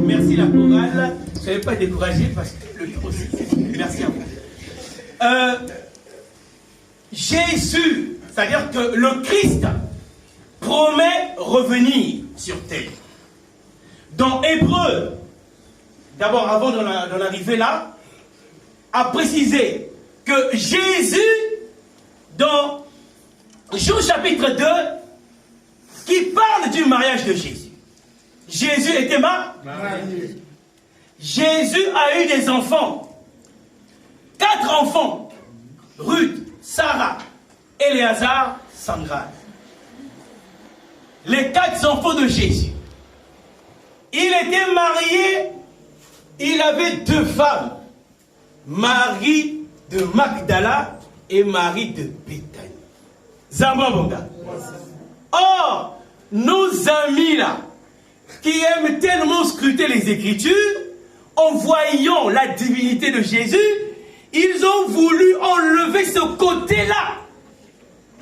Merci la chorale. Ne soyez pas découragés parce que le livre aussi. Merci à vous. Jésus, c'est-à-dire que le Christ promet revenir sur terre. Dans Hébreu, d'abord avant d'en arriver là, a précisé que Jésus, dans Jean chapitre 2, qui parle du mariage de Jésus. Jésus était marié. Jésus a eu des enfants. 4 enfants. Ruth, Sarah, Éléazar, Sandra. Les 4 enfants de Jésus. Il était marié. Il avait 2 femmes. Marie de Magdala et Marie de Béthanie. Zambabonga. Or, nos amis là, qui aiment tellement scruter les Écritures, en voyant la divinité de Jésus, ils ont voulu enlever ce côté-là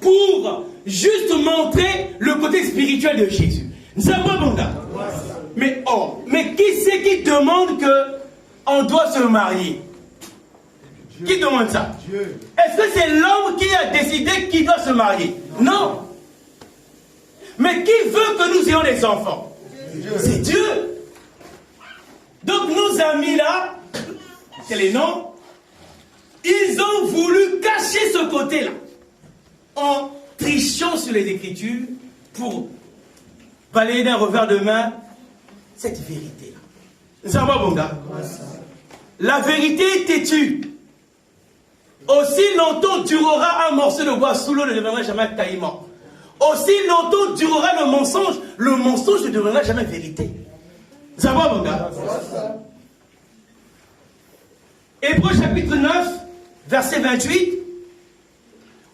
pour juste montrer le côté spirituel de Jésus. Mais qui c'est qui demande qu'on doit se marier? Qui demande ça? Est-ce que c'est l'homme qui a décidé qu'il doit se marier? Non. Mais qui veut que nous ayons des enfants? C'est Dieu. Donc nos amis là, c'est les noms, ils ont voulu cacher ce côté-là en trichant sur les Écritures pour balayer d'un revers de main cette vérité-là. La vérité est têtue. Aussi longtemps durera un morceau de bois sous l'eau ne deviendra jamais caïman. Aussi longtemps durera le mensonge ne deviendra jamais vérité. Ça va, mon gars? Hébreux chapitre 9, verset 28,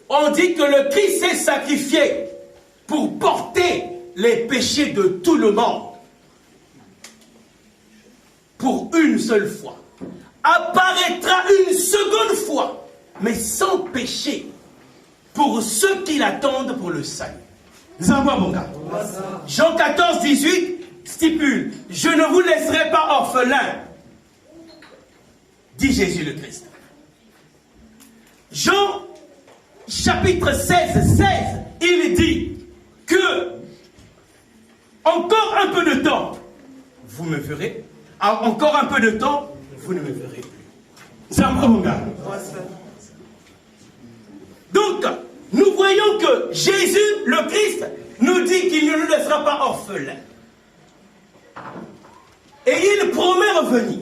on dit que le Christ s'est sacrifié pour porter les péchés de tout le monde. Pour une seule fois. Apparaîtra une seconde fois, mais sans péché, pour ceux qui l'attendent pour le salut. Jean 14, 18 stipule, je ne vous laisserai pas orphelins, dit Jésus le Christ. Jean chapitre 16, 16, il dit que encore un peu de temps, vous me verrez, encore un peu de temps, vous ne me verrez plus. Donc, nous voyons que Jésus, le Christ, nous dit qu'il ne nous laissera pas orphelins. Et il promet revenir.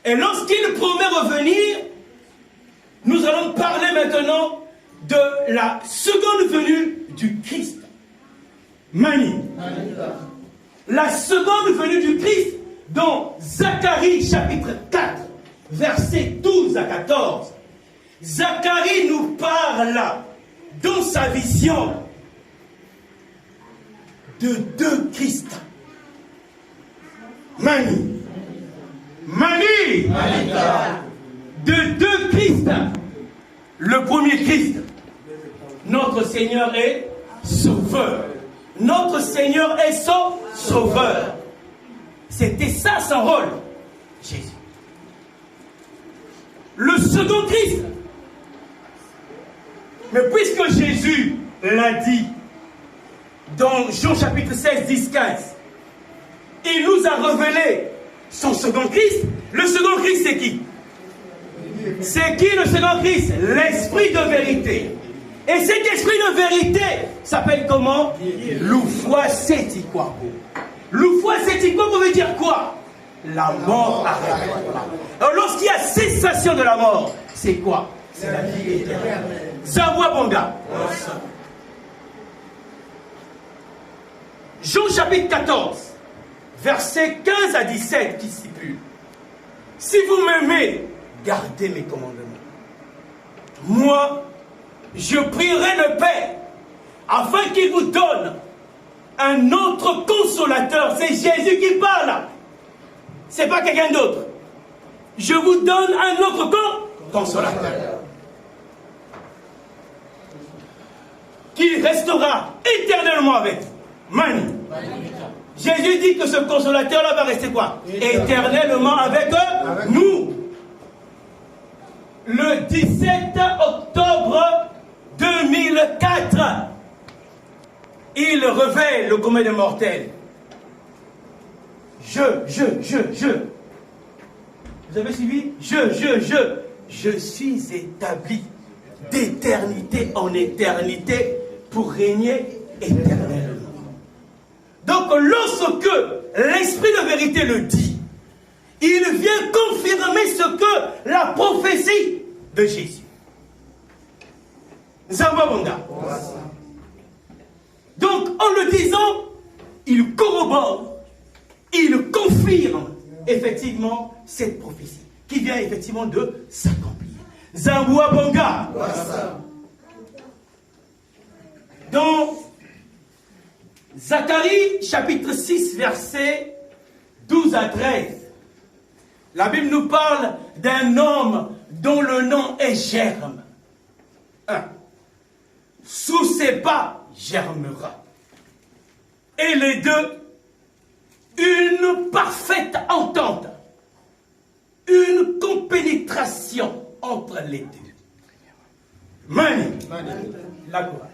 Et lorsqu'il promet revenir, nous allons parler maintenant de la seconde venue du Christ. Mani. La seconde venue du Christ dans Zacharie chapitre 4, versets 12 à 14. Zacharie nous parle dans sa vision de 2 Christ. Mani. De 2 Christ. Le premier Christ, notre Seigneur est sauveur. Notre Seigneur est son sauveur. C'était ça son rôle, Jésus. Le second Christ. Mais puisque Jésus l'a dit dans Jean chapitre 16, 10, 15, il nous a révélé son second Christ. Le second Christ, c'est qui? C'est qui le second Christ? L'esprit de vérité. Et cet esprit de vérité s'appelle comment? L'oufoi Sétikwabo. L'oufoi Sétikwabo veut dire quoi? La mort arrête. Alors lorsqu'il y a cessation de la mort, c'est quoi? C'est la vie éternelle. Zawa Bonga. Jean chapitre 14, versets 15 à 17 qui stipule: si vous m'aimez, gardez mes commandements. Moi, je prierai le Père afin qu'il vous donne un autre consolateur. C'est Jésus qui parle. C'est pas quelqu'un d'autre. Je vous donne un autre consolateur qui restera éternellement avec vous. Mani. Jésus dit que ce consolateur-là va rester quoi? Éternellement avec nous. Le 17 octobre 2004, il révèle le commun des mortels. Vous avez suivi? Je suis établi d'éternité en éternité pour régner éternellement. Donc lorsque l'Esprit de vérité le dit, il vient confirmer ce que la prophétie de Jésus. Zambabonga. Donc en le disant, il corrobore, il confirme effectivement cette prophétie qui vient effectivement de s'accomplir. Zambabonga. Dans Zacharie chapitre 6 versets 12 à 13, la Bible nous parle d'un homme dont le nom est Germe. Sous ses pas germera. Et les deux, une parfaite entente, une compénétration entre les deux. Mani, la gloire.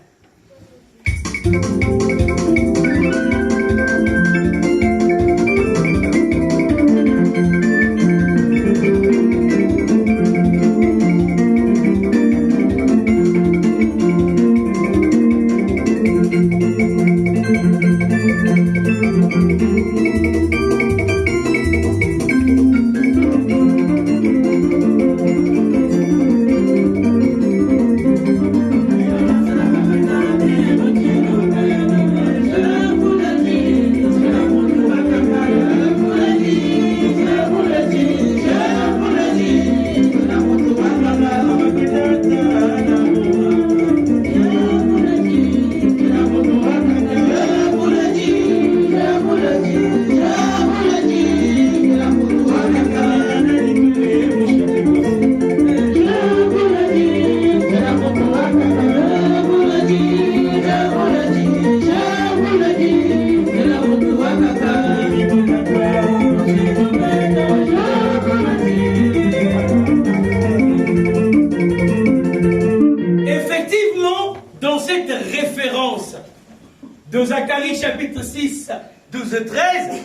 De Zacharie chapitre 6, 12 et 13,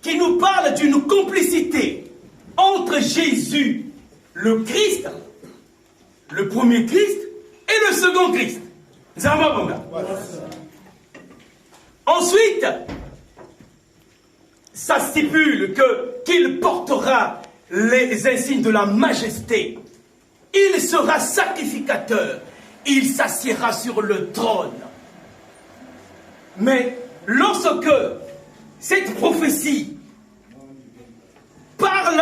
qui nous parle d'une complicité entre Jésus, le Christ, le premier Christ, et le second Christ. Ensuite, ça stipule qu'il portera les insignes de la majesté. Il sera sacrificateur. Il s'assiera sur le trône. Mais lorsque cette prophétie parle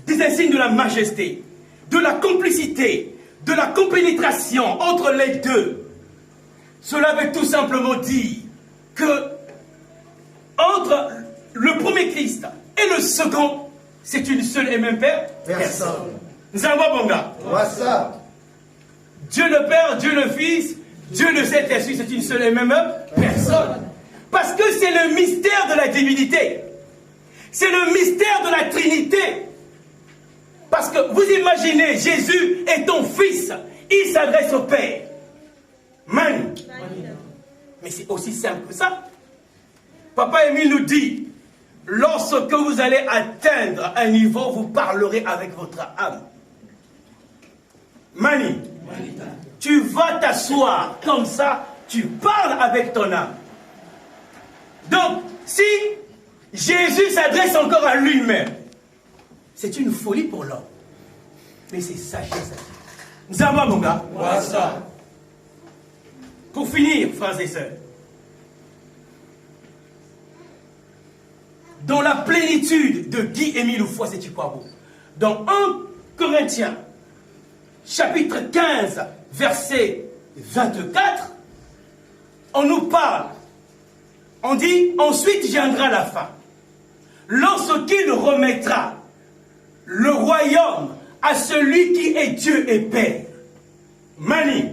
des insignes de la majesté, de la complicité, de la compénétration entre les deux, cela veut tout simplement dire que entre le premier Christ et le second, c'est une seule et même personne. Zambabonga. Dieu le Père, Dieu le Fils, Dieu le Saint-Esprit, c'est une seule et même personne. Parce que c'est le mystère de la divinité. C'est le mystère de la Trinité. Parce que vous imaginez, Jésus est ton fils. Il s'adresse au Père. Man. Mais c'est aussi simple que ça. Papa Émile nous dit, lorsque vous allez atteindre un niveau, vous parlerez avec votre âme. Mani. Tu vas t'asseoir comme ça, tu parles avec ton âme. Donc, si Jésus s'adresse encore à lui-même, c'est une folie pour l'homme. Mais c'est sagesse. Zamba mon gars. Pour finir, frères et sœurs, dans la plénitude de Guy-Émile Oufoua, c'est quoi beau. Dans 1 Corinthiens, chapitre 15, verset 24, on nous parle, on dit, ensuite viendra la fin, lorsqu'il remettra le royaume à celui qui est Dieu et Père. Mani.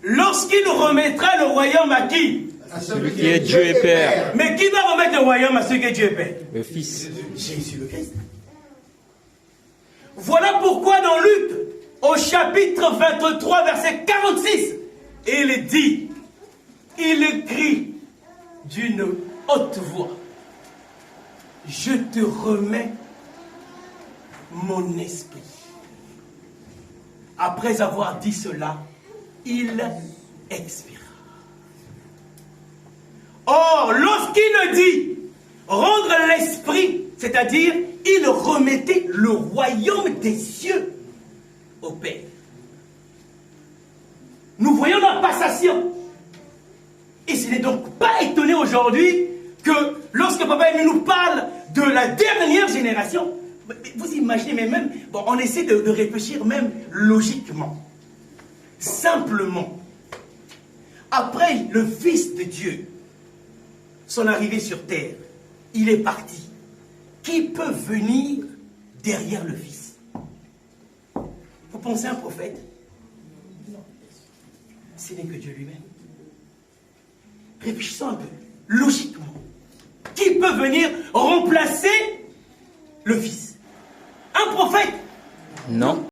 Lorsqu'il remettra le royaume à qui? À celui qui est Dieu et Père. Mais qui va remettre le royaume à celui qui est Dieu et Père? Le Fils. Jésus le Christ. Voilà pourquoi dans Luc, au chapitre 23, verset 46, il dit, il crie d'une haute voix, je te remets mon esprit. Après avoir dit cela, il expira. Or, lorsqu'il dit rendre l'esprit, c'est-à-dire il remettait le royaume des cieux au Père. Nous voyons la passation. Et ce n'est donc pas étonné aujourd'hui que lorsque Papa Émile nous parle de la dernière génération, vous imaginez, mais même, bon, on essaie de réfléchir même logiquement, simplement. Après le Fils de Dieu, son arrivée sur terre, il est parti. Qui peut venir derrière le Fils? Vous pensez à un prophète? Non. Ce n'est que Dieu lui-même. Réfléchissons un peu, logiquement. Qui peut venir remplacer le Fils? Un prophète? Non.